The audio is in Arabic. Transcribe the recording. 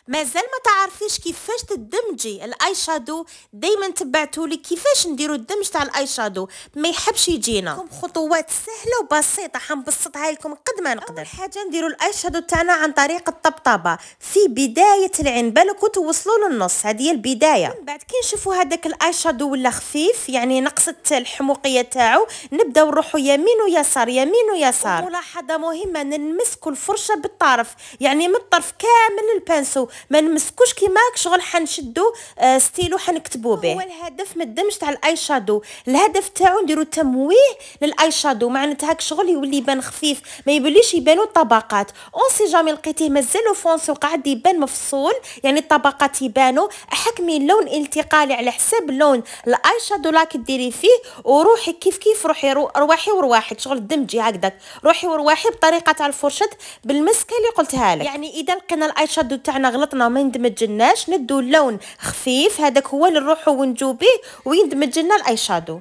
مازال ما تعرفيش كيفاش تدمجي الاي شادو؟ دائما تبعتولي كيفاش نديروا الدمج تاع الاي شادو، ما يحبش يجينا. خطوات سهله وبسيطه حنبسطها لكم قد ما نقدر. اول حاجه نديروا الاي شادو تاعنا عن طريق الطبطبه في بدايه العين، بالك توصلوا للنص، هذه هي البدايه. من بعد كي نشوفوا هذاك الاي شادو ولا خفيف، يعني نقصت الحموقيه تاعو، نبداو نروحوا يمين ويسار يمين ويسار. ملاحظه مهمه، نمسكوا الفرشه بالطرف، يعني من الطرف كامل البانسو، ما نمسكوش كيما شغل حنشدو ستيلو حنكتبو به. هو الهدف من الدمج تاع الاي شادو، الهدف تاعو نديرو تمويه للاي شادو، معناتها هاك شغل يولي يبان خفيف، ما يبليش يبانو الطبقات. اون سي جامي لقيتيه مازالو فونسي وقاعد يبان مفصول، يعني الطبقات يبانو، حكمي اللون انتقالي على حساب اللون الاي شادو راك ديري فيه، وروحي كيف روحي رواحي ورواحك، شغل دمجي هكذاك، روحي ورواحي بطريقه تاع الفرشة بالمسكه اللي قلتها لك. يعني اذا لقينا الاي شادو تاعنا غلطنا ما يندمجلناش، ندو لون خفيف هذاك هو اللي نروحو ونجو بيه ويندمج لنا الاي شادو.